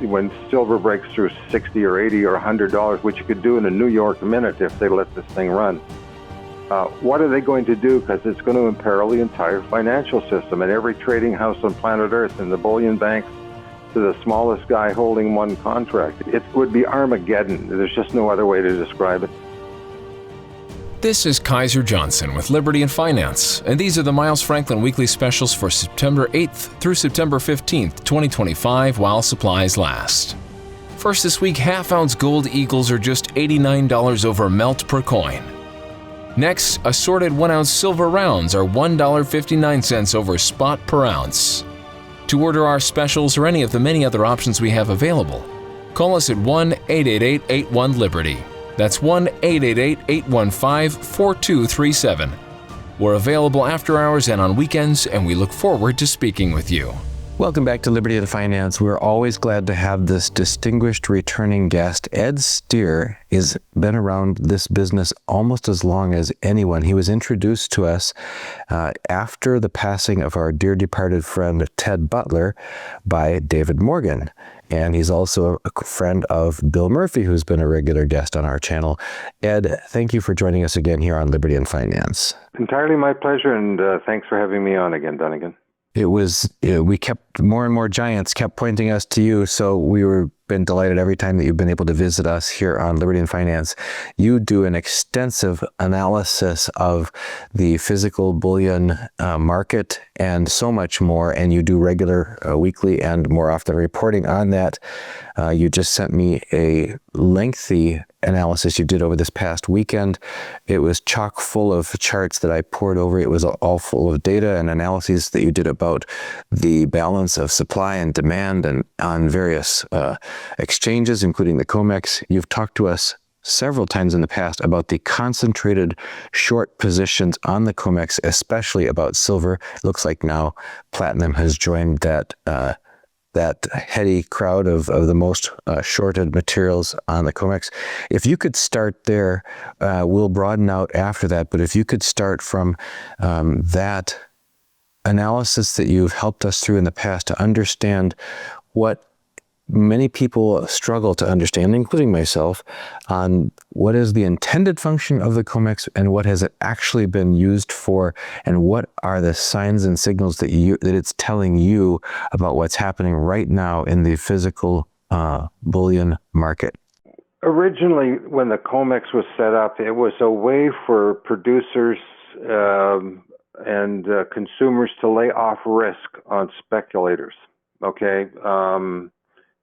when silver breaks through 60 or 80 or $100, which you could do in a New York minute if they let this thing run. What are they going to do? Because it's going to imperil the entire financial system and every trading house on planet Earth, and the bullion banks to the smallest guy holding one contract. It would be Armageddon. There's just no other way to describe it. This is Kaiser Johnson with Liberty and Finance, and these are the Miles Franklin Weekly Specials for September 8th through September 15th, 2025, while supplies last. First this week, half-ounce gold eagles are just $89 over melt per coin. Next, assorted 1-ounce silver rounds are $1.59 over spot per ounce. To order our specials or any of the many other options we have available, call us at 1-888-81-LIBERTY. That's 1-888-815-4237. We're available after hours and on weekends, and we look forward to speaking with you. Welcome back to Liberty and Finance. We're always glad to have this distinguished returning guest. Ed Steer has been around this business almost as long as anyone. He was introduced to us after the passing of our dear departed friend Ted Butler by David Morgan. And he's also a friend of Bill Murphy, who's been a regular guest on our channel. Ed, thank you for joining us again here on Liberty and Finance. Entirely my pleasure, and thanks for having me on again, Dunnigan. It was, we kept, more and more giants kept pointing us to you, so been delighted every time that you've been able to visit us here on Liberty and Finance. You do an extensive analysis of the physical bullion market and so much more, and you do regular weekly and more often reporting on that. You just sent me a lengthy analysis you did over this past weekend. It was chock full of charts that I poured over. It was all full of data and analyses that you did about the balance of supply and demand and on various exchanges, including the COMEX. You've talked to us several times in the past about the concentrated short positions on the COMEX, especially about silver. It looks like now platinum has joined that heady crowd of the most shorted materials on the COMEX. If you could start there, we'll broaden out after that, but if you could start from that analysis that you've helped us through in the past to understand what many people struggle to understand, including myself, on what is the intended function of the COMEX and what has it actually been used for, and what are the signs and signals that it's telling you about what's happening right now in the physical bullion market. Originally, when the COMEX was set up, it was a way for producers and consumers to lay off risk on speculators. Okay.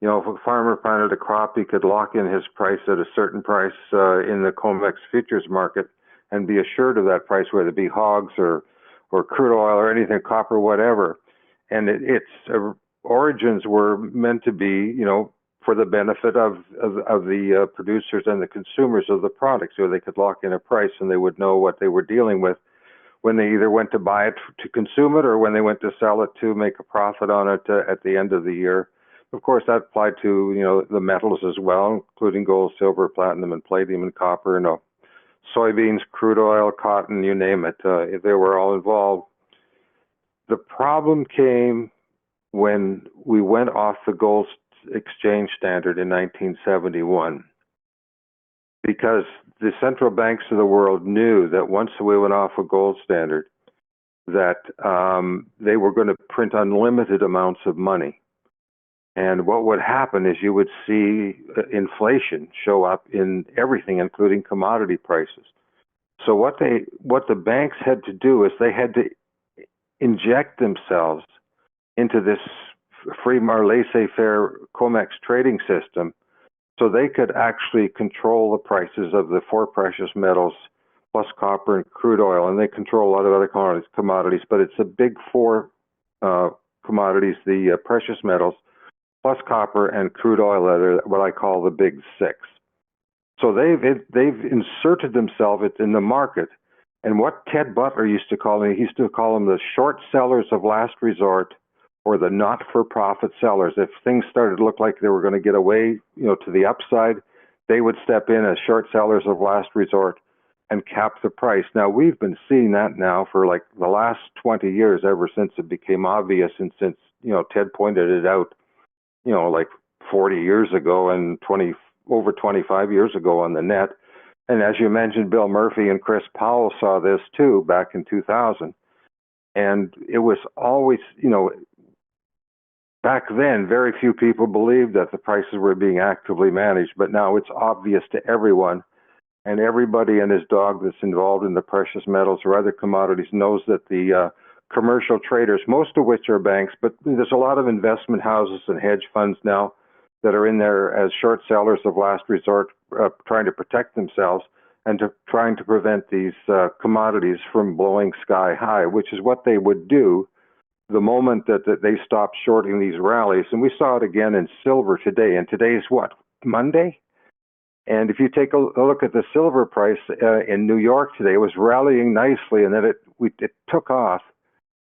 You know, if a farmer planted a crop, he could lock in his price at a certain price in the COMEX futures market and be assured of that price, whether it be hogs or crude oil or anything, copper, whatever. And its origins were meant to be, you know, for the benefit of the producers and the consumers of the product, so they could lock in a price and they would know what they were dealing with when they either went to buy it to consume it or when they went to sell it to make a profit on it at the end of the year. Of course, that applied to, you know, the metals as well, including gold, silver, platinum, and palladium and copper, and soybeans, crude oil, cotton, you name it. They were all involved. The problem came when we went off the gold exchange standard in 1971, because the central banks of the world knew that once we went off a gold standard, that they were going to print unlimited amounts of money. And what would happen is you would see inflation show up in everything, including commodity prices. So what the banks had to do is they had to inject themselves into this free or laissez-faire COMEX trading system so they could actually control the prices of the four precious metals plus copper and crude oil. And they control a lot of other commodities, but it's the big four commodities, the precious metals, plus copper and crude oil, that are what I call the big six. So they've inserted themselves in the market. And what Ted Butler used to call them, he used to call them the short sellers of last resort, or the not-for-profit sellers. If things started to look like they were going to get away, you know, to the upside, they would step in as short sellers of last resort and cap the price. Now, we've been seeing that now for like the last 20 years, ever since it became obvious, and since, you know, Ted pointed it out, you know, like 40 years ago and over 25 years ago on the net. And as you mentioned, Bill Murphy and Chris Powell saw this too back in 2000. And it was always, back then, very few people believed that the prices were being actively managed, but now it's obvious to everyone. And everybody and his dog that's involved in the precious metals or other commodities knows that the commercial traders, most of which are banks, but there's a lot of investment houses and hedge funds now that are in there as short sellers of last resort, trying to protect themselves and trying to prevent these commodities from blowing sky high, which is what they would do the moment that they stopped shorting these rallies. And we saw it again in silver today. And today's what, Monday? And if you take a look at the silver price in New York today, it was rallying nicely, and then it took off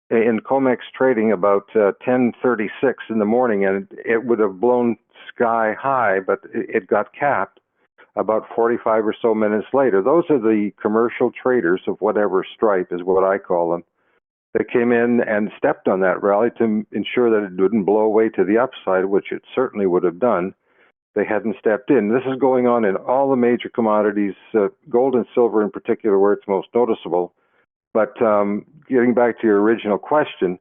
in COMEX trading about 10:36 in the morning, and it would have blown sky high, but it got capped about 45 or so minutes later. Those are the commercial traders of whatever stripe is what I call them. They came in and stepped on that rally to ensure that it didn't blow away to the upside, which it certainly would have done. They hadn't stepped in. This is going on in all the major commodities, gold and silver in particular, where it's most noticeable. But getting back to your original question,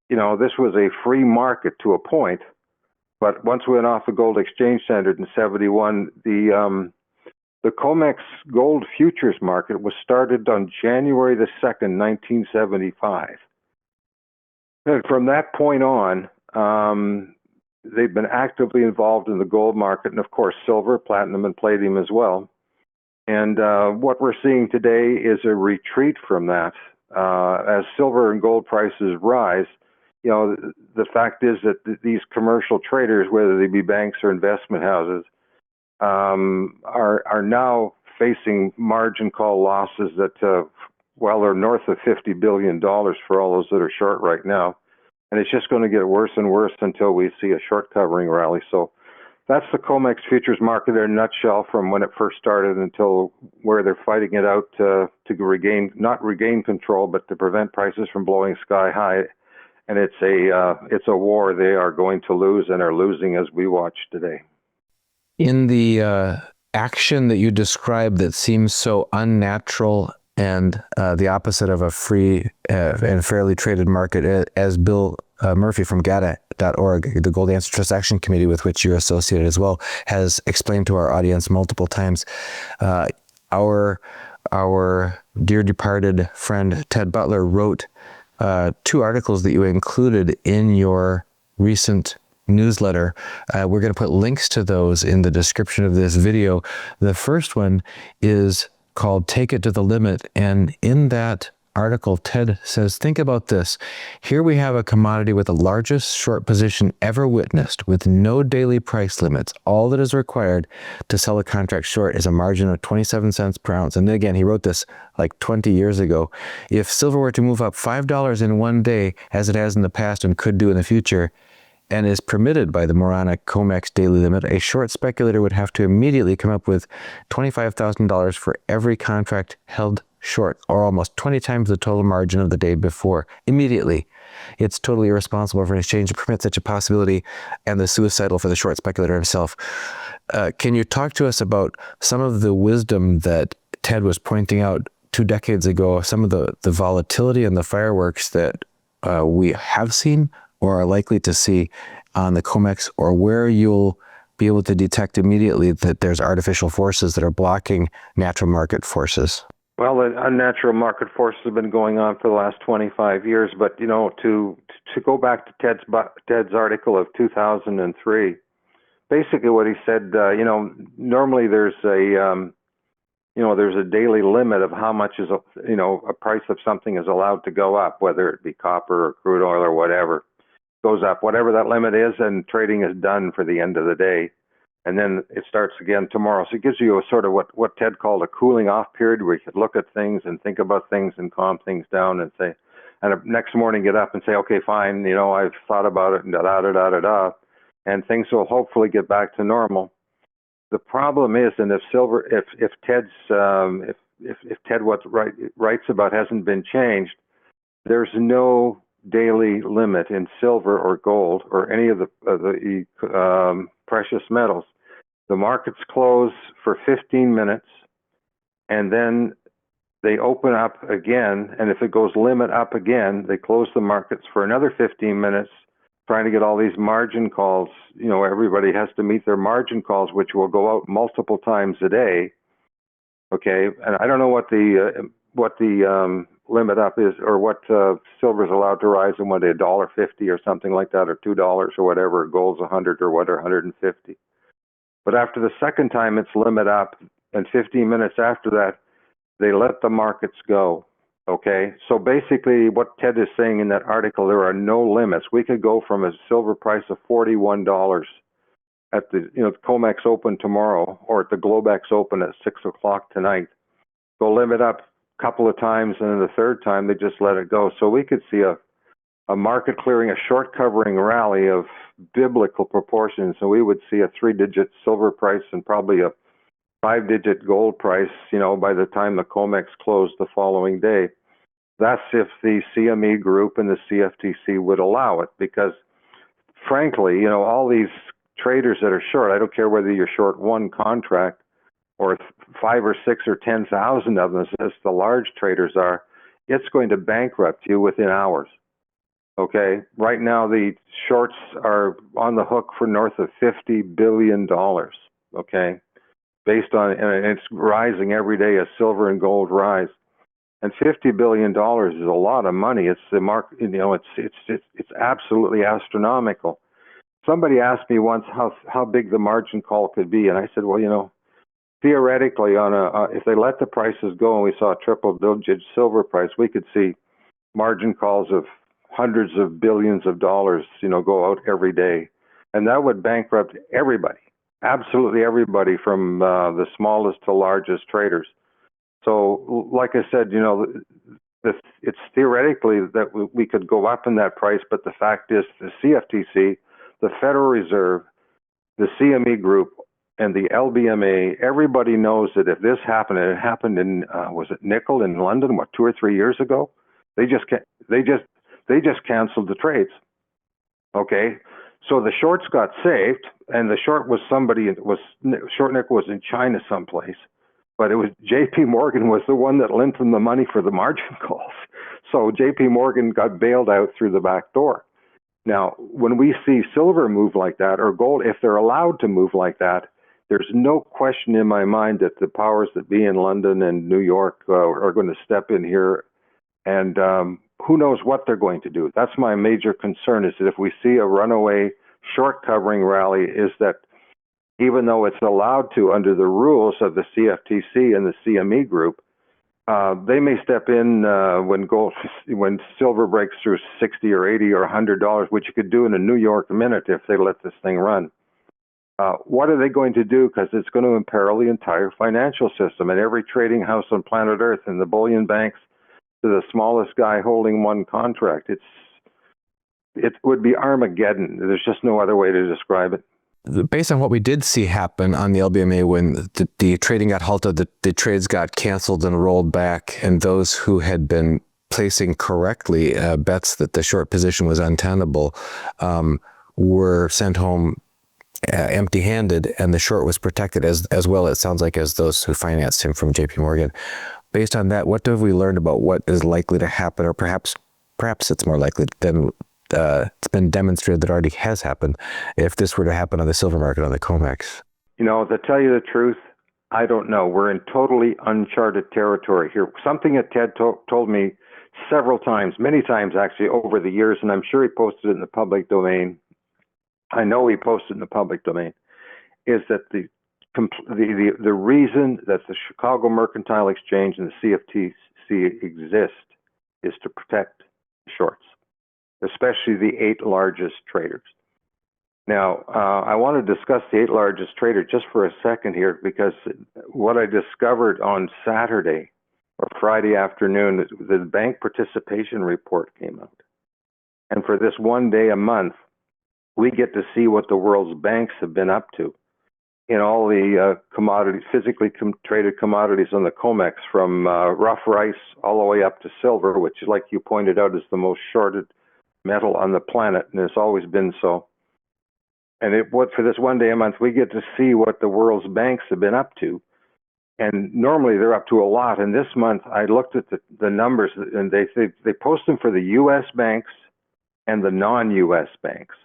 this was a free market to a point. But once we went off the gold exchange standard in 71, the COMEX gold futures market was started on January the 2nd, 1975. And from that point on, they've been actively involved in the gold market, and of course silver, platinum, and palladium as well. And what we're seeing today is a retreat from that. As silver and gold prices rise, the fact is that these commercial traders, whether they be banks or investment houses, are now facing margin call losses that, are north of $50 billion for all those that are short right now. And it's just going to get worse and worse until we see a short covering rally. So that's the COMEX futures market in a nutshell from when it first started until where they're fighting it out to not regain control, but to prevent prices from blowing sky high. And it's a war they are going to lose and are losing as we watch today. In the action that you described that seems so unnatural and the opposite of a free and fairly traded market, as Bill Murphy from GATA.org, the Gold Answer Trust Action Committee with which you're associated as well, has explained to our audience multiple times. Our dear departed friend Ted Butler wrote 2 articles that you included in your recent newsletter. We're going to put links to those in the description of this video. The first one is called Take It to the Limit. And in that article, Ted says, think about this. Here we have a commodity with the largest short position ever witnessed with no daily price limits. All that is required to sell a contract short is a margin of 27 cents per ounce. And again, he wrote this like 20 years ago. If silver were to move up $5 in one day, as it has in the past and could do in the future, and is permitted by the moronic COMEX daily limit, a short speculator would have to immediately come up with $25,000 for every contract held short, or almost 20 times the total margin of the day before. Immediately. It's totally irresponsible for an exchange to permit such a possibility, and the suicidal for the short speculator himself. Can you talk to us about some of the wisdom that Ted was pointing out 2 decades ago, some of the volatility and the fireworks that we have seen or are likely to see on the COMEX, or where you'll be able to detect immediately that there's artificial forces that are blocking natural market forces? Well, the unnatural market forces have been going on for the last 25 years, but to go back to Ted's article of 2003, basically what he said, normally there's a daily limit of how much is a price of something is allowed to go up, whether it be copper or crude oil or whatever. Goes up, whatever that limit is, and trading is done for the end of the day. And then it starts again tomorrow. So it gives you a sort of what Ted called a cooling off period, where you could look at things and think about things and calm things down and say, and next morning get up and say, okay, fine, I've thought about it and da-da-da-da-da-da, and things will hopefully get back to normal. The problem is, and if Ted what writes about hasn't been changed, there's no daily limit in silver or gold or any of the precious metals. The markets close for 15 minutes, and then they open up again, and if it goes limit up again, they close the markets for another 15 minutes, trying to get all these margin calls. You know, everybody has to meet their margin calls, which will go out multiple times a day. Okay, and I don't know what the limit up is, or what silver is allowed to rise in one day, $1.50 or something like that, or $2 or whatever. Gold's 100 or whatever, 150. But after the second time it's limit up, and 15 minutes after that, they let the markets go. Okay, so basically what Ted is saying in that article, there are no limits. We could go from a silver price of $41 at the COMEX Open tomorrow, or at the Globex Open at 6 o'clock tonight. Go limit up a couple of times, and then the third time they just let it go. So we could see a market clearing, a short covering rally of biblical proportions. So we would see a 3-digit silver price and probably a 5-digit gold price, by the time the COMEX closed the following day. That's if the CME group and the CFTC would allow it, because frankly, all these traders that are short, I don't care whether you're short one contract or 5 or 6 or 10,000 of them, as the large traders are, it's going to bankrupt you within hours. Okay, right now the shorts are on the hook for north of $50 billion. Okay, based on, and it's rising every day as silver and gold rise. And $50 billion is a lot of money. It's the market, it's absolutely astronomical. Somebody asked me once how big the margin call could be, and I said, well, theoretically, if they let the prices go and we saw a triple-digit silver price, we could see margin calls of hundreds of billions of dollars, go out every day, and that would bankrupt everybody, absolutely everybody, from the smallest to largest traders. So, like I said, it's theoretically that we could go up in that price, but the fact is the CFTC, the Federal Reserve, the CME Group, and the LBMA, everybody knows that if this happened, and it happened in, was it nickel in London, 2 or 3 years ago? They just canceled the trades. Okay, so the shorts got saved, and the short was short nickel was in China someplace. But it was J.P. Morgan was the one that lent them the money for the margin calls. So J.P. Morgan got bailed out through the back door. Now, when we see silver move like that, or gold, if they're allowed to move like that, there's no question in my mind that the powers that be in London and New York are going to step in here, and who knows what they're going to do. That's my major concern, is that if we see a runaway short covering rally, is that even though it's allowed to under the rules of the CFTC and the CME Group, they may step in when silver breaks through $60 or $80 or $100, which you could do in a New York minute if they let this thing run. What are they going to do? Because it's going to imperil the entire financial system and every trading house on planet Earth, and the bullion banks to the smallest guy holding one contract. It would be Armageddon. There's just no other way to describe it. Based on what we did see happen on the LBMA when the trading got halted, the trades got canceled and rolled back, and those who had been placing correctly bets that the short position was untenable were sent home empty-handed, and the short was protected as well, it sounds like, as those who financed him from JP Morgan. Based on that, what have we learned about what is likely to happen, or perhaps it's more likely than it's been demonstrated that already has happened, if this were to happen on the silver market on the COMEX? To tell you the truth, I don't know. We're in totally uncharted territory here. Something that Ted told me several times, many times actually, over the years, and I'm sure he posted it in the public domain. I know he posted in the public domain, is that the reason that the Chicago Mercantile Exchange and the CFTC exist is to protect shorts, especially the 8 largest traders. Now, I want to discuss the 8 largest traders just for a second here, because what I discovered on Saturday or Friday afternoon, the bank participation report came out. And for this one day a month, we get to see what the world's banks have been up to in all the commodities, physically traded commodities on the COMEX, from rough rice all the way up to silver, which, like you pointed out, is the most shorted metal on the planet, and it's always been so. And for this one day a month, we get to see what the world's banks have been up to. And normally they're up to a lot. And this month I looked at the numbers, and they post them for the U.S. banks and the non-U.S. banks.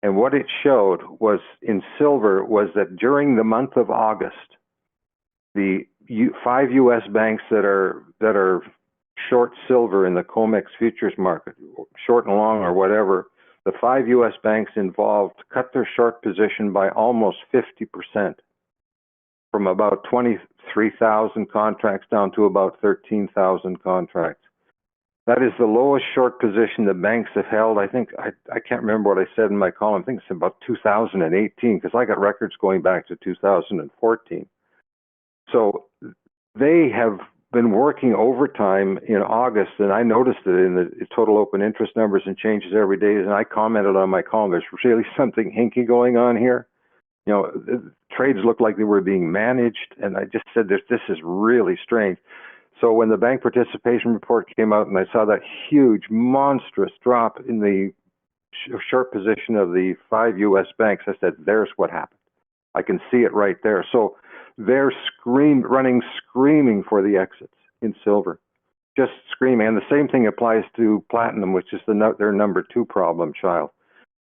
And what it showed was in silver was that during the month of August, the 5 U.S. banks that are short silver in the COMEX futures market, short and long or whatever, the 5 U.S. banks involved cut their short position by almost 50%, from about 23,000 contracts down to about 13,000 contracts. That is the lowest short position the banks have held. I think, I can't remember what I said in my column. I think it's about 2018, because I got records going back to 2014. So they have been working overtime in August, and I noticed it in the total open interest numbers and changes every day, and I commented on my column, there's really something hinky going on here. You know, trades looked like they were being managed, and I just said this is really strange. So when the bank participation report came out and I saw that huge, monstrous drop in the short position of the 5 U.S. banks, I said, there's what happened. I can see it right there. So they're running screaming for the exits in silver, just screaming. And the same thing applies to platinum, which is their number 2 problem child.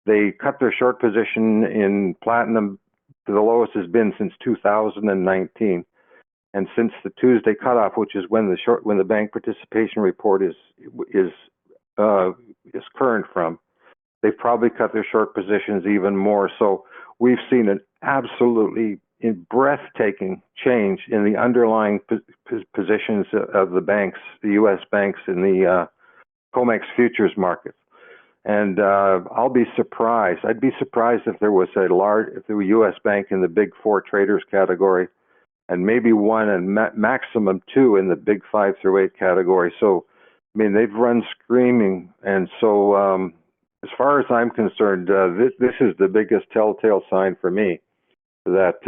They cut their short position in platinum to the lowest has been since 2019. And since the Tuesday cutoff, which is when the bank participation report is current from, they've probably cut their short positions even more. So we've seen an absolutely breathtaking change in the underlying positions of the banks, the U.S. banks in the COMEX futures market. And I'll be surprised. I'd be surprised if there was a U.S. bank in the big 4 traders category, and maybe 1 and maximum 2 in the big 5 through 8 category. So, I mean, they've run screaming. And so, as far as I'm concerned, this is the biggest telltale sign for me that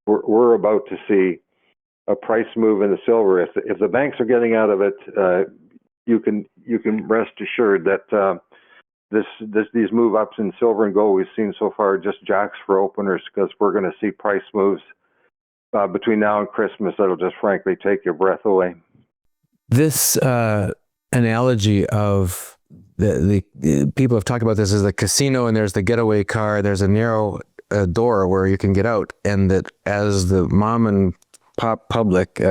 we're about to see a price move in the silver. If the banks are getting out of it, you can rest assured that these move ups in silver and gold we've seen so far are just jacks for openers, because we're going to see price moves between now and Christmas that'll just frankly take your breath away. This analogy of the people have talked about this as the casino, and there's the getaway car, there's a narrow door where you can get out, and that as the mom and pop public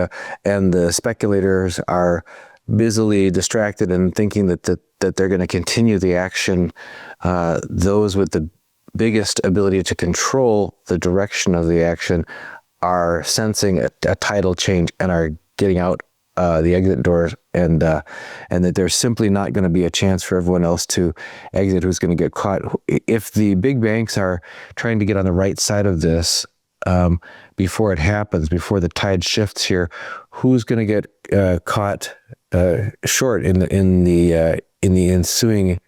and the speculators are busily distracted and thinking that they're going to continue the action, those with the biggest ability to control the direction of the action are sensing a tidal change and are getting out the exit doors, and that there's simply not going to be a chance for everyone else to exit who's going to get caught. If the big banks are trying to get on the right side of this before it happens, before the tide shifts here, who's going to get caught short in the ensuing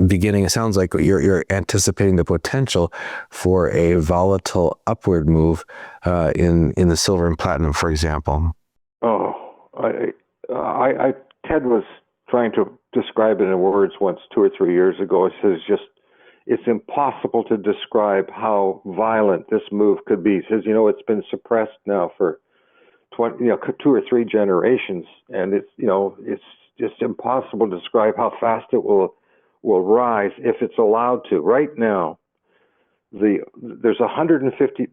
beginning? It sounds like you're anticipating the potential for a volatile upward move in the silver and platinum, for example. Oh, Ted was trying to describe it in words once 2 or 3 years ago. He says it's impossible to describe how violent this move could be. He says, it's been suppressed now for 2 or 3 generations, and it's just impossible to describe how fast it will rise if it's allowed to. Right now, there's 150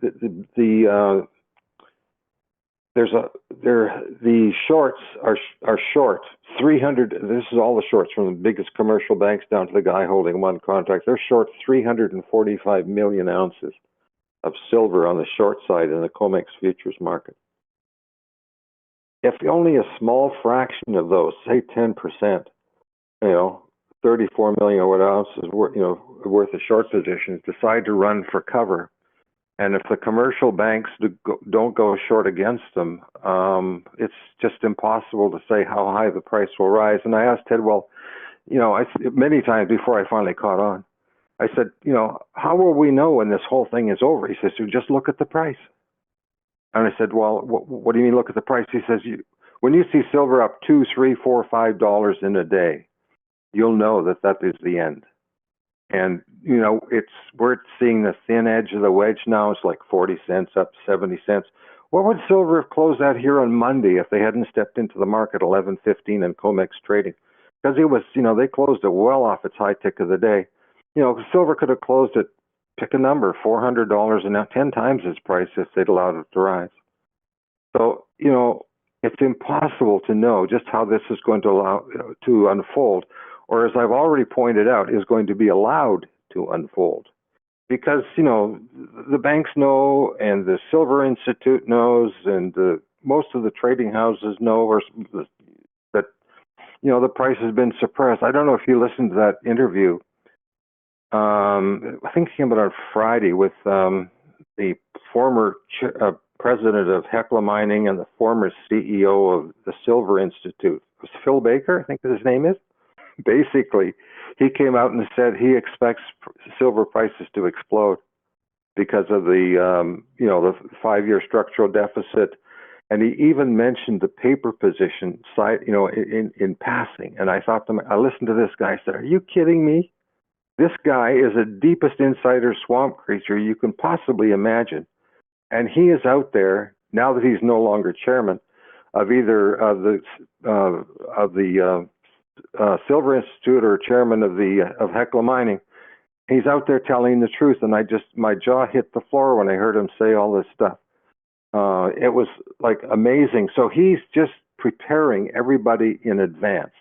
the shorts are short 300. This is all the shorts from the biggest commercial banks down to the guy holding 1 contract. They're short 345 million ounces of silver on the short side in the COMEX futures market. If only a small fraction of those, say 10%, 34 million or what ounces worth of short positions, decide to run for cover, and if the commercial banks don't go short against them, it's just impossible to say how high the price will rise. And I asked Ted, many times before I finally caught on, I said, how will we know when this whole thing is over? He says, just look at the price. And I said, well, what do you mean look at the price? He says, when you see silver up $2, $3, $4, $5 in a day, you'll know that that is the end. And, you know, we're seeing the thin edge of the wedge now. It's like 40 cents up 70 cents. What would silver have closed out here on Monday if they hadn't stepped into the market 11:15 and COMEX trading? Because it was, you know, they closed it well off its high tick of the day. You know, silver could have closed at, pick a number, $400 and now 10 times its price if they'd allowed it to rise. So, you know, it's impossible to know just how this is going to unfold, or as I've already pointed out, is going to be allowed to unfold. Because, you know, the banks know, and the Silver Institute knows, and most of the trading houses know that, you know, the price has been suppressed. I don't know if you listened to that interview. I think it came out on Friday with the former president of Hecla Mining and the former CEO of the Silver Institute. It was Phil Baker, I think his name is. Basically, he came out and said he expects silver prices to explode because of the, you know, the 5-year structural deficit. And he even mentioned the paper position side, you know, in passing. And I thought to I listened to this guy. I said, "Are you kidding me? This guy is the deepest insider swamp creature you can possibly imagine." And he is out there now that he's no longer chairman of either the Silver Institute or chairman of Hecla Mining. He's out there telling the truth, and my jaw hit the floor when I heard him say all this stuff. It was like amazing. So he's just preparing everybody in advance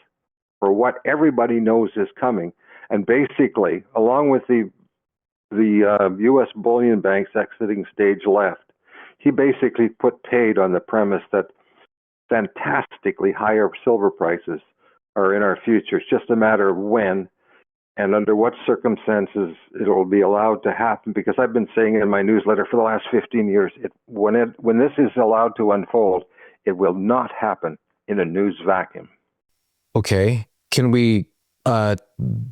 for what everybody knows is coming, and basically, along with the U.S. bullion banks exiting stage left, he basically put paid on the premise that fantastically higher silver prices are in our future. It's just a matter of when and under what circumstances it will be allowed to happen. Because I've been saying in my newsletter for the last 15 years, when this is allowed to unfold, it will not happen in a news vacuum. Okay. Can we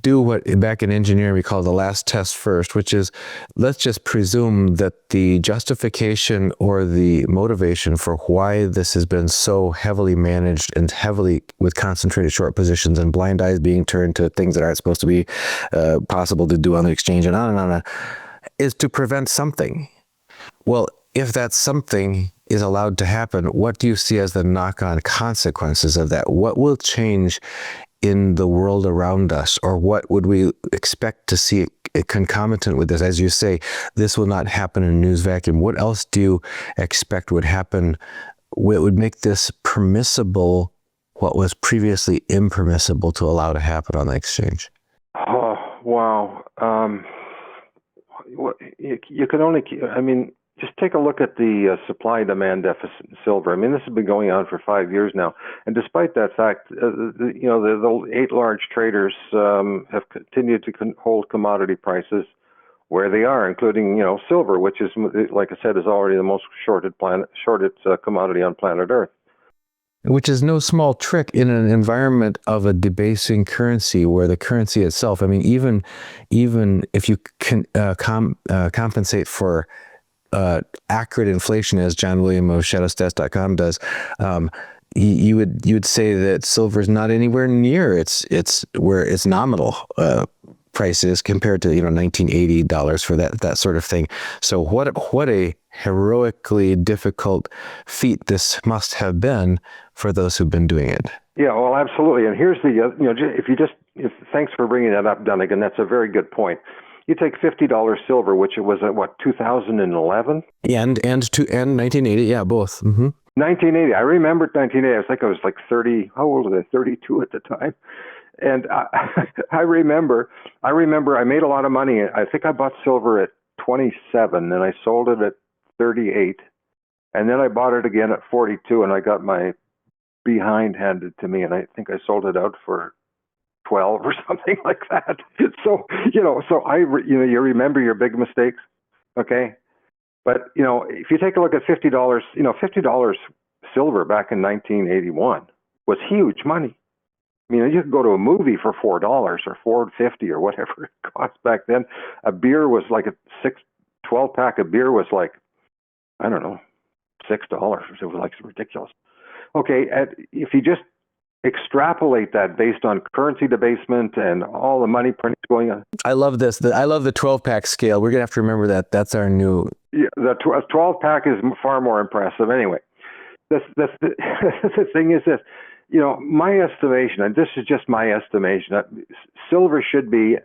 do what back in engineering we call the last test first, which is, let's just presume that the justification or the motivation for why this has been so heavily managed and heavily with concentrated short positions and blind eyes being turned to things that aren't supposed to be possible to do on the exchange and on, is to prevent something. Well, if that something is allowed to happen, what do you see as the knock-on consequences of that? What will change in the world around us, or what would we expect to see concomitant with this? As you say, this will not happen in a news vacuum. What else do you expect would happen? What would make this permissible, what was previously impermissible to allow to happen on the exchange? Oh, wow. You can only, I mean, just take a look at the supply-demand deficit in silver. I mean, this has been going on for 5 years now, and despite that fact, you know, the 8 large traders have continued to hold commodity prices where they are, including, you know, silver, which is, like I said, is already the most shorted commodity on planet Earth. Which is no small trick in an environment of a debasing currency where the currency itself, I mean, even if you can compensate for accurate inflation, as John William of shadowstats.com does, you would say that silver is not anywhere near its where its nominal price is compared to, you know, $1980 for that sort of thing. So what a heroically difficult feat this must have been for those who've been doing it. Yeah, well, absolutely. And here's the, you know, thanks for bringing that up, Dunnigan. That's a very good point. You take $50 silver, which it was at what, 2011? Yeah, and 1980, yeah, both. Mm-hmm. 1980. I remembered 1980. I think I was like 30. How old was I? 32 at the time. And I remember I made a lot of money. I think I bought silver at 27, and I sold it at 38, and then I bought it again at 42, and I got my behind handed to me, and I think I sold it out for 12 or something like that. So, you know, you remember your big mistakes, okay? But, you know, if you take a look at $50, you know, $50 silver back in 1981 was huge money. I mean, you could go to a movie for $4 or $4.50 or whatever it cost back then. A beer was like a 12-pack of beer was like, I don't know, $6. It was like ridiculous. Okay, if you just extrapolate that based on currency debasement and all the money printing going on. I love this. I love the 12-pack scale. We're going to have to remember that. That's our new... Yeah, the 12-pack is far more impressive. Anyway, the thing is this, my estimation, and this is just my estimation, that silver should be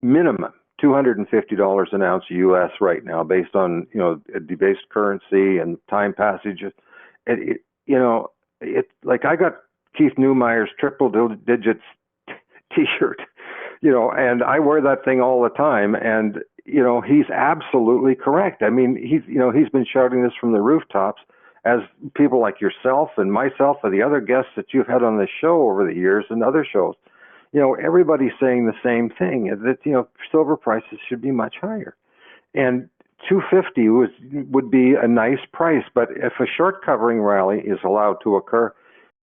minimum $250 an ounce US right now, based on a debased currency and time passage. Like I got Keith Neumeyer's triple digits T-shirt, and I wear that thing all the time, and he's absolutely correct. I mean, he's been shouting this from the rooftops, as people like yourself and myself and the other guests that you've had on the show over the years and other shows. Everybody's saying the same thing, that silver prices should be much higher, and 250 would be a nice price. But if a short covering rally is allowed to occur,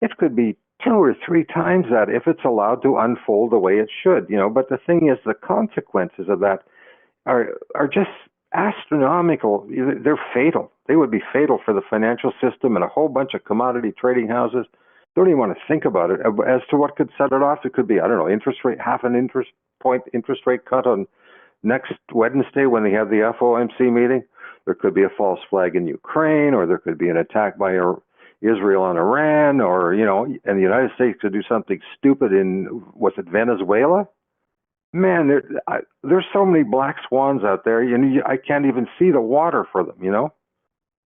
it could be 2 or 3 times that if it's allowed to unfold the way it should. But the thing is, the consequences of that are just astronomical. They're fatal. They would be fatal for the financial system and a whole bunch of commodity trading houses. Don't even want to think about it. As to what could set it off, it could be, I don't know, interest rate, half an interest point interest rate cut on next Wednesday when they have the FOMC meeting. There could be a false flag in Ukraine, or there could be an attack by Israel on Iran, or, and the United States could do something stupid in, was it Venezuela? Man, there's so many black swans out there, I can't even see the water for them,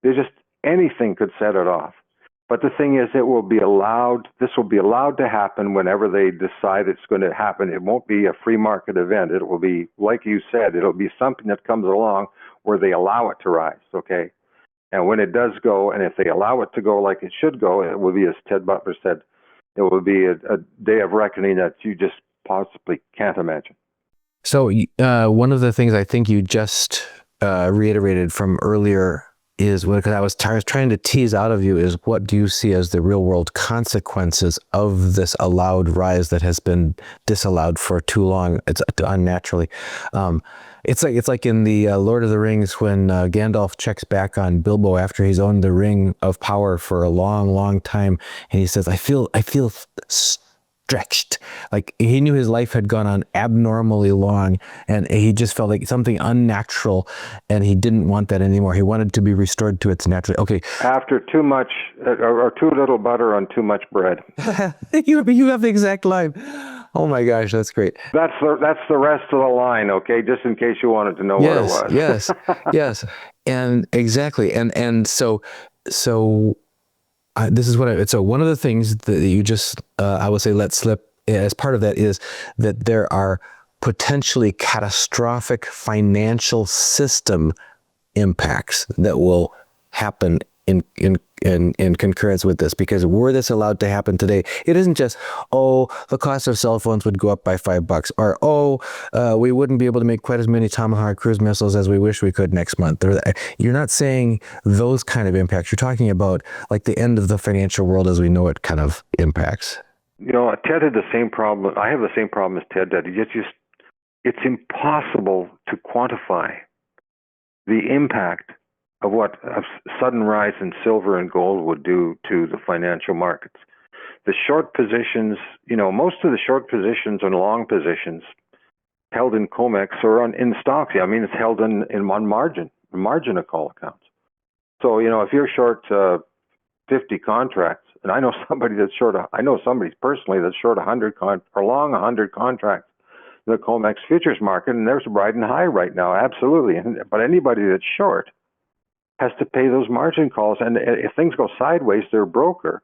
There's just, anything could set it off. But the thing is, this will be allowed to happen whenever they decide it's going to happen. It won't be a free market event. It will be, like you said, it'll be something that comes along where they allow it to rise, okay? And when it does go, and if they allow it to go like it should go, it will be, as Ted Butler said, it will be a day of reckoning that you just possibly can't imagine. So one of the things I think you just reiterated from earlier is, because I was trying to tease out of you, is what do you see as the real world consequences of this allowed rise that has been disallowed for too long? It's unnaturally. It's like in the Lord of the Rings when Gandalf checks back on Bilbo after he's owned the Ring of Power for a long, long time, and he says, "I feel stretched." Like he knew his life had gone on abnormally long, and he just felt like something unnatural, and he didn't want that anymore. He wanted to be restored to its natural. Okay. After too much, or too little butter on too much bread. You have the exact line. Oh my gosh, that's great. That's the rest of the line, okay? Just in case you wanted to know what it was. Yes, and exactly, and so. This is so one of the things that you just, I would say, let slip as part of that is that there are potentially catastrophic financial system impacts that will happen in concurrence with this, because were this allowed to happen today, it isn't just, the cost of cell phones would go up by $5, or we wouldn't be able to make quite as many Tomahawk cruise missiles as we wish we could next month. You're not saying those kind of impacts. You're talking about like the end of the financial world as we know it kind of impacts. Ted had the same problem. I have the same problem as Ted did. It's impossible to quantify the impact of what a sudden rise in silver and gold would do to the financial markets. The short positions, most of the short positions and long positions held in COMEX or in stocks. I mean, it's held in one margin of call accounts. So, if you're short 50 contracts, and I know somebody personally that's short 100 or long 100 contracts in the COMEX futures market, and they're riding high right now, absolutely. But anybody that's short has to pay those margin calls, and if things go sideways, their broker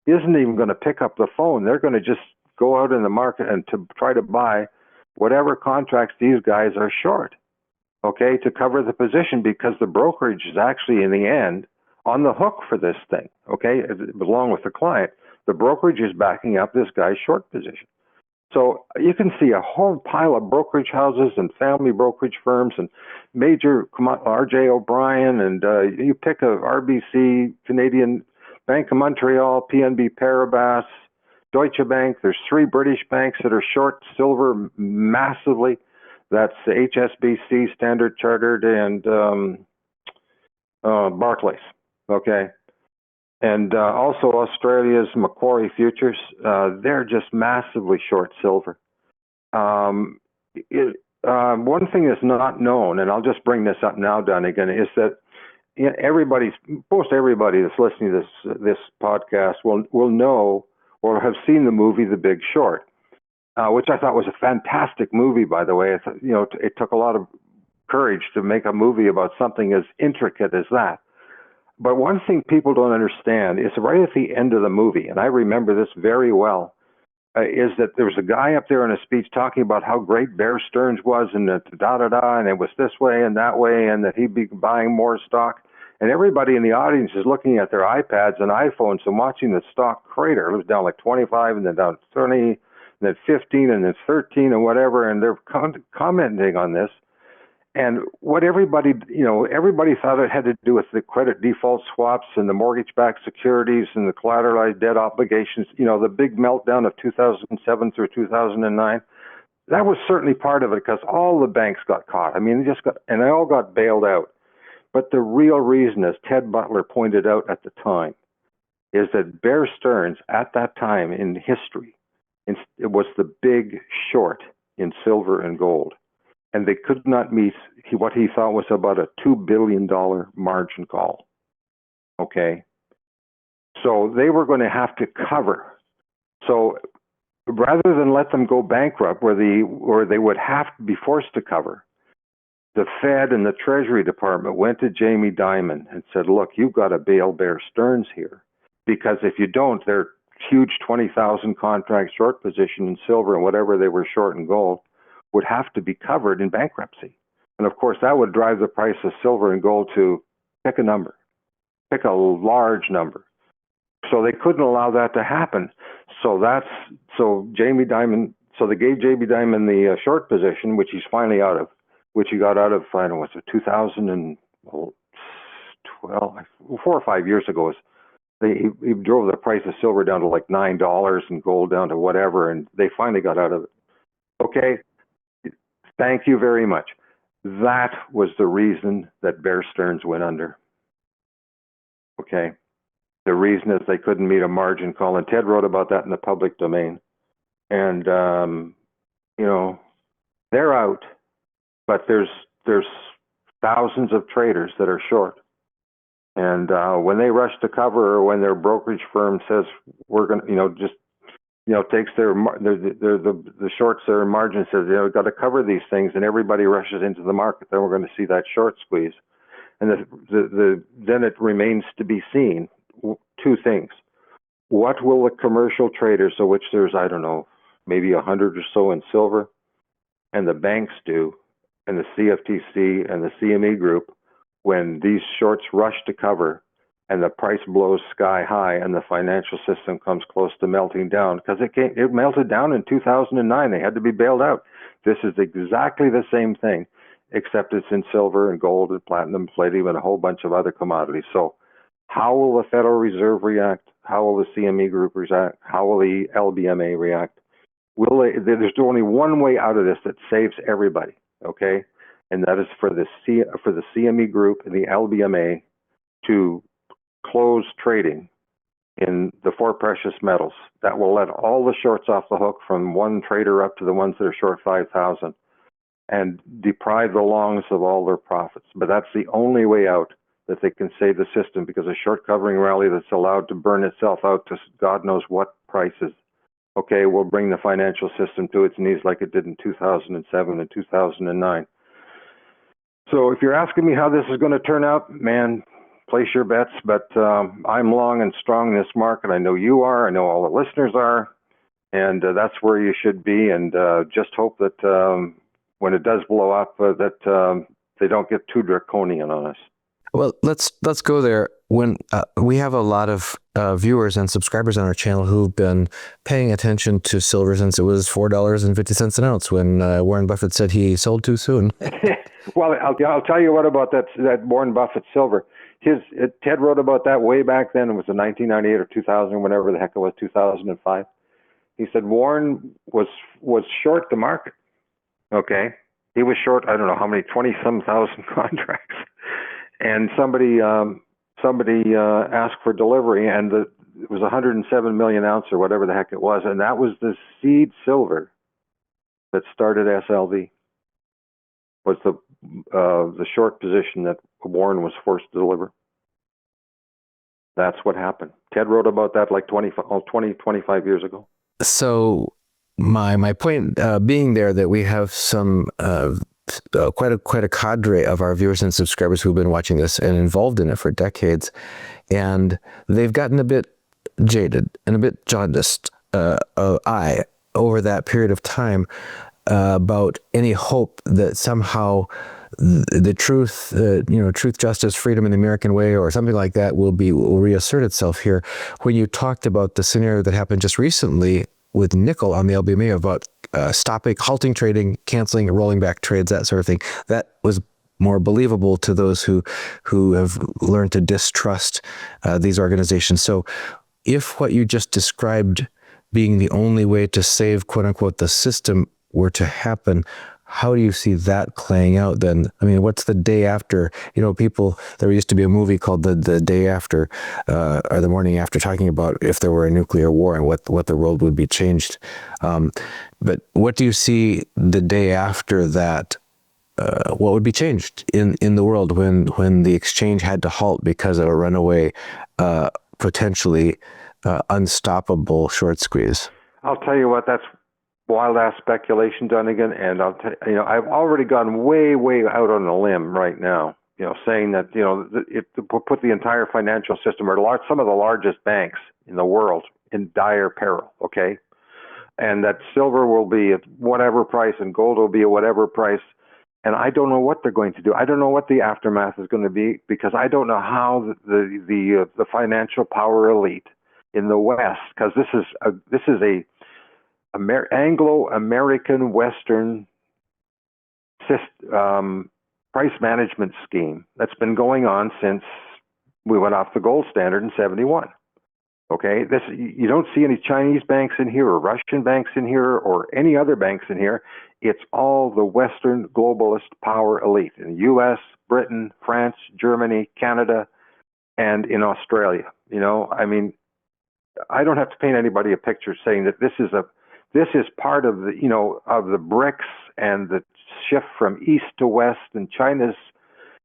isn't even going to pick up the phone. They're going to just go out in the market and to try to buy whatever contracts these guys are short, okay, to cover the position, because the brokerage is actually, in the end, on the hook for this thing, okay, along with the client. The brokerage is backing up this guy's short position. So you can see a whole pile of brokerage houses and family brokerage firms and major R.J. O'Brien, and you pick a RBC, Canadian Bank of Montreal, PNB Paribas, Deutsche Bank. There's 3 British banks that are short silver massively. That's HSBC, Standard Chartered, and Barclays. Okay. And also Australia's Macquarie futures, they're just massively short silver. One thing that's not known, and I'll just bring this up now, Dunnigan, is that most everybody that's listening to this podcast will know or have seen the movie The Big Short, which I thought was a fantastic movie, by the way. It took a lot of courage to make a movie about something as intricate as that. But one thing people don't understand is right at the end of the movie, and I remember this very well, is that there was a guy up there in a speech talking about how great Bear Stearns was, and and it was this way and that way, and that he'd be buying more stock. And everybody in the audience is looking at their iPads and iPhones and watching the stock crater. It was down like 25, and then down 30, and then 15, and then 13, and whatever, and they're commenting on this. And what everybody thought it had to do with the credit default swaps and the mortgage-backed securities and the collateralized debt obligations, the big meltdown of 2007 through 2009. That was certainly part of it, because all the banks got caught. I mean, they all got bailed out. But the real reason, as Ted Butler pointed out at the time, is that Bear Stearns at that time in history, it was the big short in silver and gold. And they could not meet what he thought was about a $2 billion margin call. Okay? So they were going to have to cover. So rather than let them go bankrupt where they would have to be forced to cover, the Fed and the Treasury Department went to Jamie Dimon and said, look, you've got to bail Bear Stearns here, because if you don't, their huge 20,000 contract short position in silver and whatever they were short in gold would have to be covered in bankruptcy. And of course, that would drive the price of silver and gold to pick a number, pick a large number. So they couldn't allow that to happen. So Jamie Dimon, so they gave Jamie Dimon the short position, which he's finally out of, which he got out of, I don't know, was it 2012, 4 or 5 years ago. He drove the price of silver down to like $9 and gold down to whatever, and they finally got out of it. Okay, thank you very much. That was the reason that Bear Stearns went under. Okay, the reason is they couldn't meet a margin call, and Ted wrote about that in the public domain. And they're out, but there's thousands of traders that are short. And when they rush to cover, or when their brokerage firm says we're going to, takes the shorts their margin, says we've got to cover these things, and everybody rushes into the market, then we're going to see that short squeeze. And then it remains to be seen two things. What will the commercial traders, of which there's, I don't know, maybe 100 or so in silver, and the banks do, and the CFTC and the CME group, when these shorts rush to cover and the price blows sky high and the financial system comes close to melting down, because it melted down in 2009. They had to be bailed out. This is exactly the same thing, except it's in silver and gold and platinum, palladium, and a whole bunch of other commodities. So how will the Federal Reserve react? How will the CME group react? How will the LBMA react? There's only one way out of this that saves everybody, okay? And that is for the CME group and the LBMA to close trading in the 4 precious metals. That will let all the shorts off the hook, from one trader up to the ones that are short 5,000, and deprive the longs of all their profits. But that's the only way out that they can save the system, because a short covering rally that's allowed to burn itself out to God knows what prices, okay, will bring the financial system to its knees like it did in 2007 and 2009. So if you're asking me how this is going to turn out, man, place your bets. But I'm long and strong in this market. I know you are. I know all the listeners are. And that's where you should be. And just hope that when it does blow up, that they don't get too draconian on us. Well, let's go there. When we have a lot of viewers and subscribers on our channel who've been paying attention to silver since it was $4.50 an ounce when Warren Buffett said he sold too soon. Well, I'll tell you what about that Warren Buffett silver. Ted wrote about that way back then. It was in 1998 or 2000, whenever the heck it was, 2005. He said Warren was short the market. Okay, he was short, I don't know how many, 20-some thousand contracts. And somebody somebody asked for delivery, and it was 107 million ounce or whatever the heck it was, and that was the seed silver that started SLV. Was the short position that Warren was forced to deliver. That's what happened. Ted wrote about that like 25 years ago. So my point being there that we have some quite a cadre of our viewers and subscribers who've been watching this and involved in it for decades, and they've gotten a bit jaded and a bit jaundiced eye over that period of time about any hope that somehow the truth, truth, justice, freedom in the American way, or something like that, will reassert itself here. When you talked about the scenario that happened just recently with nickel on the LBMA about halting trading, canceling, rolling back trades, that sort of thing, that was more believable to those who have learned to distrust these organizations. So if what you just described being the only way to save, quote unquote, the system were to happen, how do you see that playing out then? I mean, what's the day after? There used to be a movie called The Day After, or The Morning After, talking about if there were a nuclear war and what the world would be changed. But what do you see the day after that? What would be changed in the world when the exchange had to halt because of a runaway, potentially unstoppable short squeeze? I'll tell you what, that's wild-ass speculation, Dunnigan, and I've already gone way out on a limb right now, saying that, it put the entire financial system, or some of the largest banks in the world, in dire peril, okay? And that silver will be at whatever price and gold will be at whatever price, and I don't know what they're going to do. I don't know what the aftermath is going to be, because I don't know how the financial power elite in the West, because this is a Anglo-American Western price management scheme that's been going on since we went off the gold standard in 71. Okay, you don't see any Chinese banks in here or Russian banks in here or any other banks in here. It's all the Western globalist power elite in the U.S., Britain, France, Germany, Canada, and in Australia. I mean, I don't have to paint anybody a picture saying that this is part of of the BRICS and the shift from east to west, and China's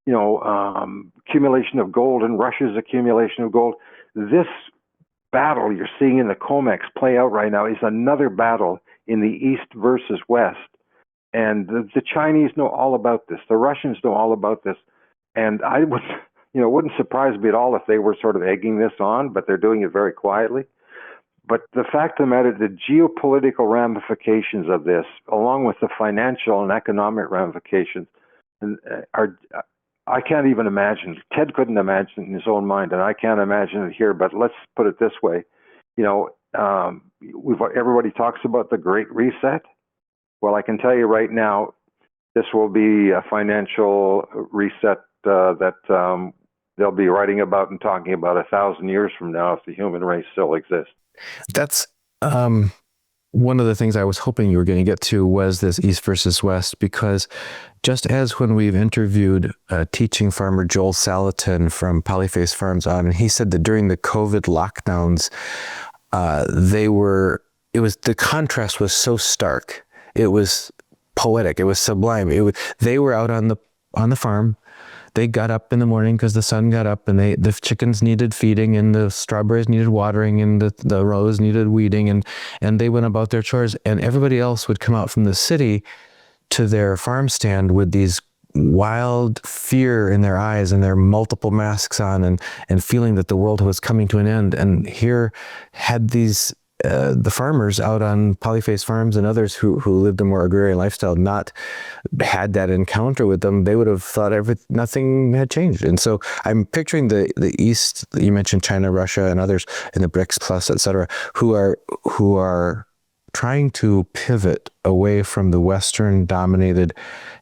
accumulation of gold and Russia's accumulation of gold. This battle you're seeing in the COMEX play out right now is another battle in the east versus west, and the Chinese know all about this. The Russians know all about this, and I would wouldn't surprise me at all if they were sort of egging this on, but they're doing it very quietly. But the fact of the matter, the geopolitical ramifications of this, along with the financial and economic ramifications, I can't even imagine. Ted couldn't imagine it in his own mind, and I can't imagine it here. But let's put it this way: everybody talks about the Great Reset. Well, I can tell you right now, this will be a financial reset that they'll be writing about and talking about 1,000 years from now, if the human race still exists. That's one of the things I was hoping you were going to get to, was this East versus West, because just as when we've interviewed teaching farmer Joel Salatin from Polyface Farms on, and he said that during the COVID lockdowns, the contrast was so stark. It was poetic. It was sublime. They were out on the farm. They got up in the morning because the sun got up, and the chickens needed feeding, and the strawberries needed watering, and the rose needed weeding, and they went about their chores. And everybody else would come out from the city to their farm stand with these wild fear in their eyes and their multiple masks on, and feeling that the world was coming to an end. And here had these the farmers out on Polyface Farms and others who lived a more agrarian lifestyle not had that encounter with them, they would have thought nothing had changed. And so I'm picturing the East. You mentioned China, Russia, and others in the BRICS Plus, et cetera, who are trying to pivot away from the Western dominated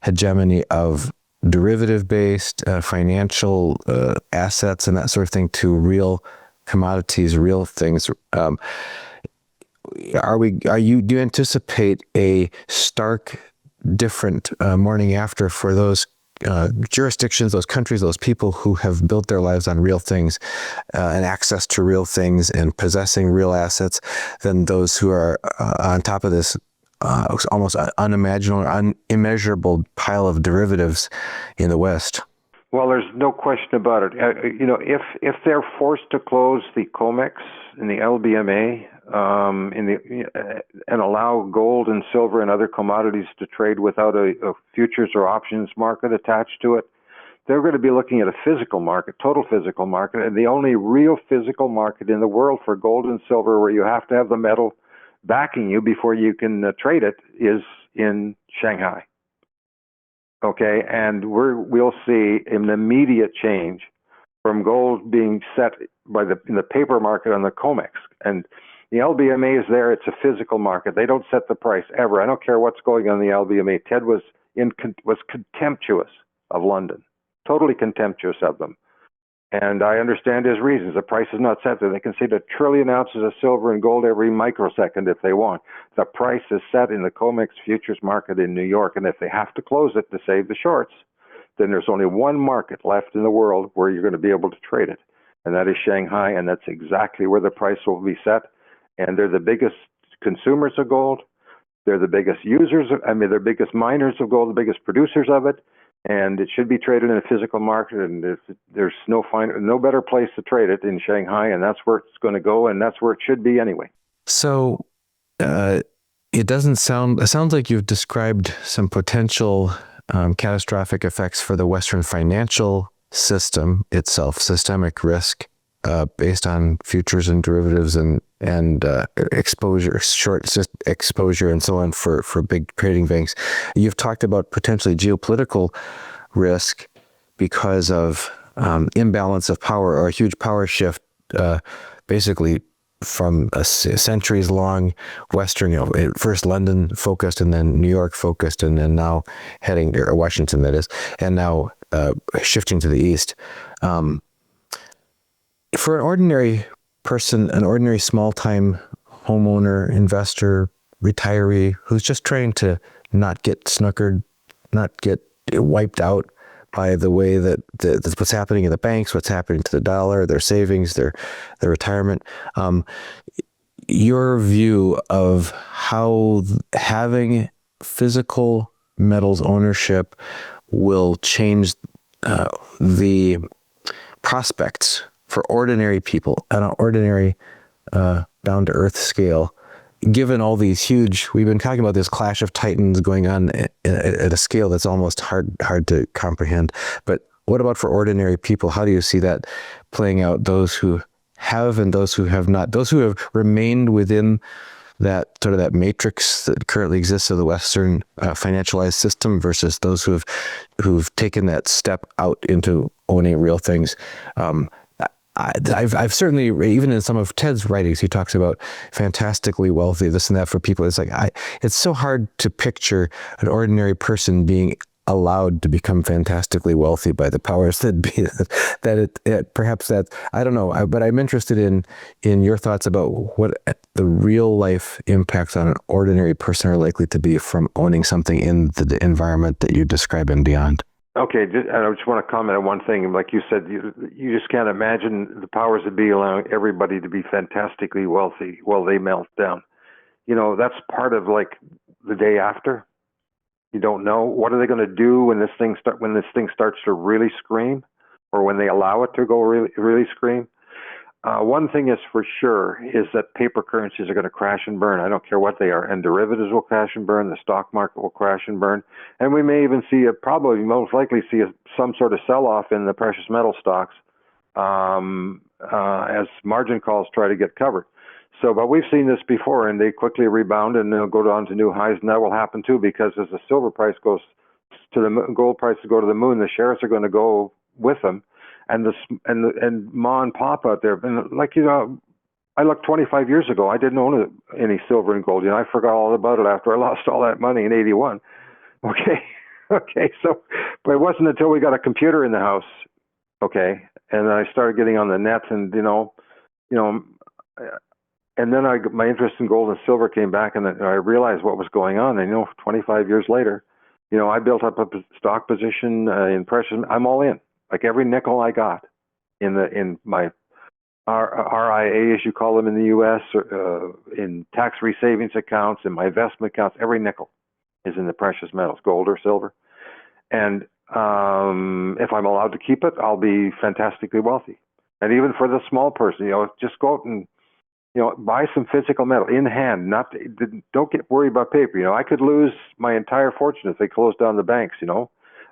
hegemony of derivative-based financial assets and that sort of thing to real commodities, real things. Do you anticipate a stark different morning after for those jurisdictions, those countries, those people who have built their lives on real things and access to real things and possessing real assets than those who are on top of this almost unimaginable, unimmeasurable pile of derivatives in the West. Well, there's no question about it. If they're forced to close the COMEX and the LBMA and allow gold and silver and other commodities to trade without a futures or options market attached to it, they're going to be looking at a physical market, total physical market, and the only real physical market in the world for gold and silver where you have to have the metal backing you before you can trade it is in Shanghai. Okay, and we'll see an immediate change from gold being set in the paper market on the COMEX. And the LBMA is there. It's a physical market. They don't set the price ever. I don't care what's going on in the LBMA. Ted was contemptuous of London, totally contemptuous of them. And I understand his reasons. The price is not set there. They can see 1 trillion ounces of silver and gold every microsecond if they want. The price is set in the COMEX futures market in New York. And if they have to close it to save the shorts, then there's only one market left in the world where you're going to be able to trade it. And that is Shanghai. And that's exactly where the price will be set. And they're the biggest consumers of gold. They're the biggest users. They're biggest miners of gold, the biggest producers of it. And it should be traded in a physical market, and there's no better place to trade it in Shanghai, and that's where it's going to go, and that's where it should be anyway. So it sounds like you've described some potential catastrophic effects for the Western financial system itself, systemic risk based on futures and derivatives and exposure, short exposure and so on for big trading banks. You've talked about potentially geopolitical risk because of imbalance of power or a huge power shift, basically from a centuries-long Western, first London focused and then New York focused and then now heading, or Washington that is, and now shifting to the East. For an ordinary person, an ordinary small-time homeowner, investor, retiree who's just trying to not get snookered, not get wiped out by the way that's what's happening in the banks, what's happening to the dollar, their savings, their retirement. Your view of how having physical metals ownership will change the prospects for ordinary people on an ordinary down-to-earth scale, given all these huge, we've been talking about this clash of titans going on at a scale that's almost hard to comprehend. But what about for ordinary people? How do you see that playing out? Those who have and those who have not, those who have remained within that sort of that matrix that currently exists of the Western financialized system versus those who've taken that step out into owning real things. I've certainly, even in some of Ted's writings, he talks about fantastically wealthy, this and that for people. It's like, it's so hard to picture an ordinary person being allowed to become fantastically wealthy by the powers that be, perhaps that, I don't know, but I'm interested in your thoughts about what the real life impacts on an ordinary person are likely to be from owning something in the environment that you describe and beyond. Okay, I just want to comment on one thing. Like you said, you just can't imagine the powers that be allowing everybody to be fantastically wealthy while they melt down. That's part of like the day after. You don't know what are they going to do when this thing starts to really scream, or when they allow it to go really scream. One thing is for sure is that paper currencies are going to crash and burn. I don't care what they are. And derivatives will crash and burn. The stock market will crash and burn. And we may even most likely see some sort of sell-off in the precious metal stocks as margin calls try to get covered. But we've seen this before, and they quickly rebound and they'll go on to new highs. And that will happen too, because as the silver price goes to the gold price to go to the moon, the shares are going to go with them. And ma and pop out there, and I looked 25 years ago. I didn't own any silver and gold. I forgot all about it after I lost all that money in '81. Okay. So, but it wasn't until we got a computer in the house, okay, and I started getting on the net, and and then my interest in gold and silver came back, and I realized what was going on. And 25 years later, I built up a stock position in precious. I'm all in, like every nickel I got in my RIA, as you call them in the U.S., in tax-free savings accounts, in my investment accounts. Every nickel is in the precious metals, gold or silver. And if I'm allowed to keep it, I'll be fantastically wealthy. And even for the small person, just go out and buy some physical metal in hand. Don't get worried about paper. I could lose my entire fortune if they close down the banks.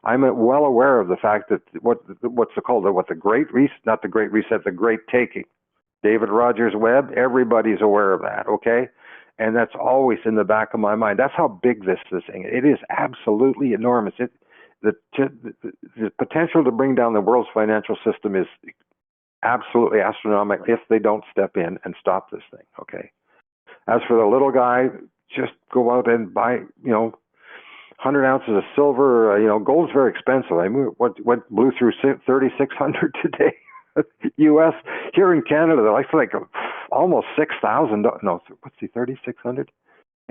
I'm well aware of the fact that the Great Reset, not the Great Reset, the Great Taking. David Rogers Webb, everybody's aware of that, okay? And that's always in the back of my mind. That's how big this thing is. It is absolutely enormous. The potential to bring down the world's financial system is absolutely astronomical if they don't step in and stop this thing, okay? As for the little guy, just go out and buy, 100 ounces of silver. Gold's very expensive. I mean, what blew through 3,600 today? U.S. Here in Canada, they're like almost 6,000. No, what's the 3,600?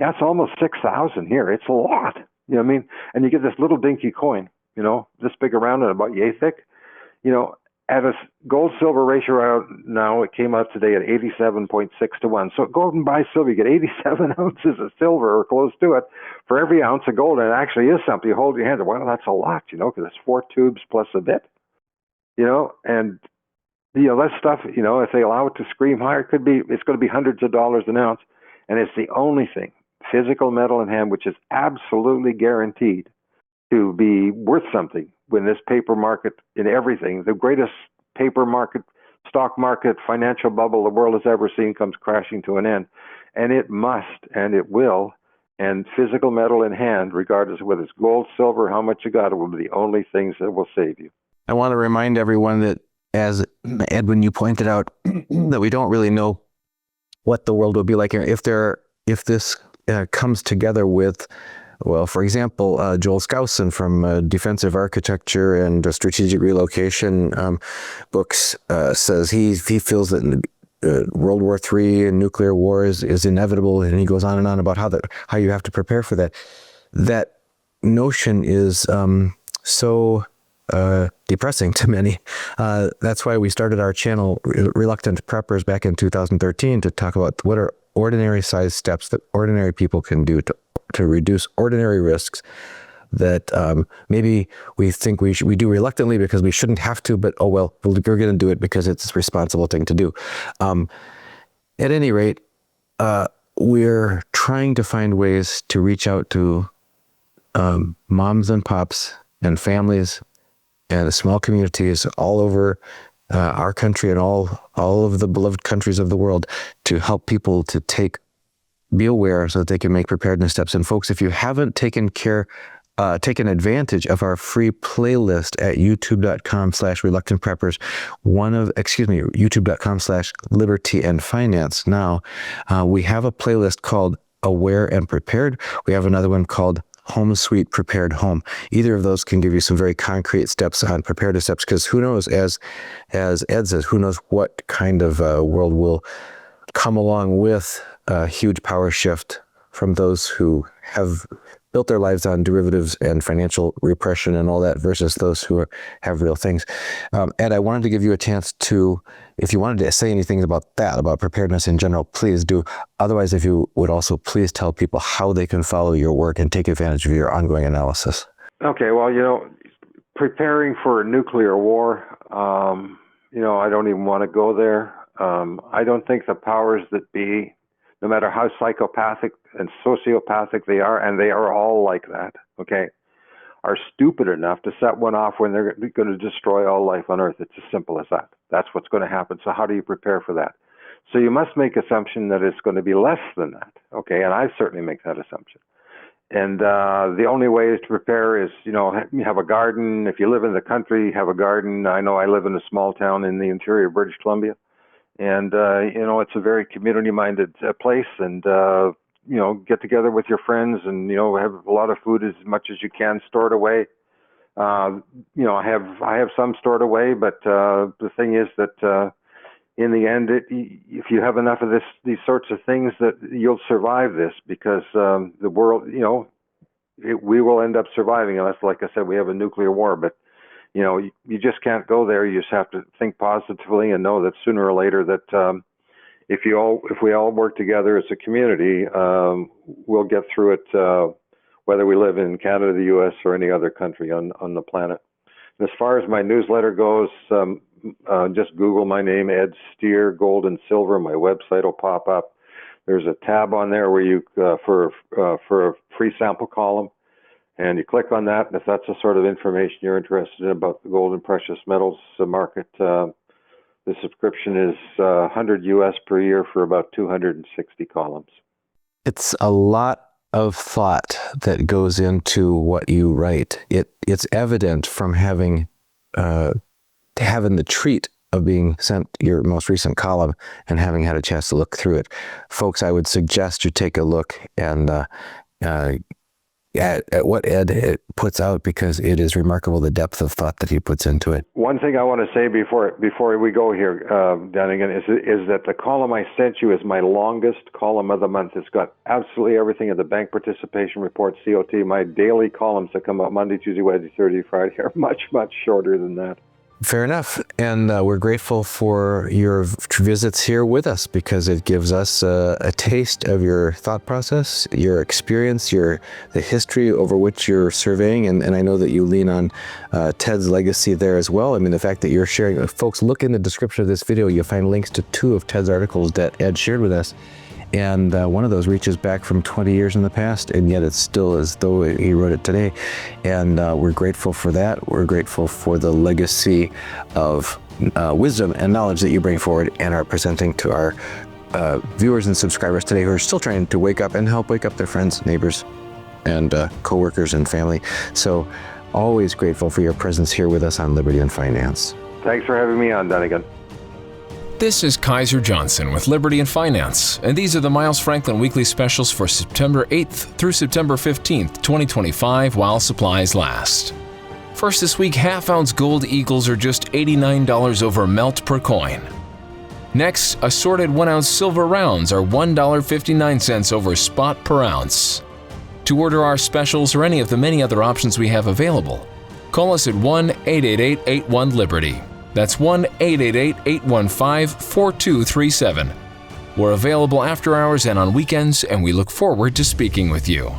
Yeah, it's almost 6,000 here. It's a lot. You know what I mean? And you get this little dinky coin, this big around and about yay thick. At a gold silver ratio right now, it came out today at 87.6 to 1. So go out and buy silver. You get 87 ounces of silver or close to it for every ounce of gold. And it actually is something. You hold your hand. Well, that's a lot, because it's 4 tubes plus a bit, and that stuff, if they allow it to scream higher, it's going to be hundreds of dollars an ounce. And it's the only thing, physical metal in hand, which is absolutely guaranteed to be worth something when this paper market in everything, the greatest paper market, stock market, financial bubble the world has ever seen comes crashing to an end. And it must, and it will. And physical metal in hand, regardless of whether it's gold, silver, how much you got, it will be the only things that will save you. I want to remind everyone that, as Edwin, you pointed out, that we don't really know what the world will be like if this comes together with, well, for example, Joel Skousen from Defensive Architecture and Strategic Relocation books says he feels that World War III and nuclear war is inevitable, and he goes on and on about how you have to prepare for that. That notion is so depressing to many. That's why we started our channel, Reluctant Preppers, back in 2013 to talk about what are ordinary size steps that ordinary people can do to reduce ordinary risks that maybe we think we do reluctantly because we shouldn't have to, but we're going to do it because it's a responsible thing to do. At any rate, we're trying to find ways to reach out to moms and pops and families and small communities all over our country and all of the beloved countries of the world to help people to be aware so that they can make preparedness steps. And folks, if you haven't taken advantage of our free playlist at youtube.com/reluctantpreppers, youtube.com/liberty and finance. Now, we have a playlist called Aware and Prepared. We have another one called Home Sweet Prepared Home. Either of those can give you some very concrete steps on preparedness steps, because who knows, as Ed says, who knows what kind of world will come along with a huge power shift from those who have built their lives on derivatives and financial repression and all that versus those who have real things. Ed, I wanted to give you a chance to, if you wanted to say anything about that, about preparedness in general, please do. Otherwise, if you would also please tell people how they can follow your work and take advantage of your ongoing analysis. Okay, well, preparing for a nuclear war, I don't even want to go there. I don't think the powers that be, no matter how psychopathic and sociopathic they are, and they are all like that, okay, are stupid enough to set one off when they're going to destroy all life on Earth. It's as simple as that. That's what's going to happen. So how do you prepare for that? So you must make assumption that it's going to be less than that, okay, and I certainly make that assumption. And the only way to prepare is, have a garden. If you live in the country, have a garden. I know I live in a small town in the interior of British Columbia. And, it's a very community-minded place, and, get together with your friends and, have a lot of food as much as you can stored away. I have some stored away, but the thing is that in the end, if you have enough of these sorts of things, that you'll survive this, because the world, we will end up surviving unless, like I said, we have a nuclear war. But you just can't go there. You just have to think positively and know that sooner or later that if we all work together as a community, we'll get through it, whether we live in Canada, the U.S., or any other country on the planet. And as far as my newsletter goes, just Google my name, Ed Steer, Gold and Silver. My website will pop up. There's a tab on there where you for a free sample column, and you click on that. And if that's the sort of information you're interested in about the gold and precious metals market, the subscription is $100 US per year for about 260 columns. It's a lot of thought that goes into what you write. It's evident from having the treat of being sent your most recent column and having had a chance to look through it. Folks, I would suggest you take a look and at what Ed puts out, because it is remarkable the depth of thought that he puts into it. One thing I want to say before we go here, Dunnigan, is that the column I sent you is my longest column of the month. It's got absolutely everything in the bank participation report, COT. My daily columns that come out Monday, Tuesday, Wednesday, Thursday, Friday are much, much shorter than that. Fair enough. And we're grateful for your visits here with us, because it gives us a taste of your thought process, your experience, the history over which you're surveying. And I know that you lean on Ted's legacy there as well. I mean, the fact that you're sharing, folks, look in the description of this video, you'll find links to 2 of Ted's articles that Ed shared with us. And one of those reaches back from 20 years in the past, and yet it's still as though he wrote it today. And we're grateful for that. We're grateful for the legacy of wisdom and knowledge that you bring forward and are presenting to our viewers and subscribers today, who are still trying to wake up and help wake up their friends, neighbors, and co-workers and family. So always grateful for your presence here with us on Liberty and Finance. Thanks for having me on, Dunnigan. This is Kaiser Johnson with Liberty and Finance, and these are the Miles Franklin Weekly Specials for September 8th through September 15th, 2025, while supplies last. First this week, half-ounce gold eagles are just $89 over melt per coin. Next, assorted 1-ounce silver rounds are $1.59 over spot per ounce. To order our specials or any of the many other options we have available, call us at 1-888-81-LIBERTY. That's 1-888-815-4237. We're available after hours and on weekends, and we look forward to speaking with you.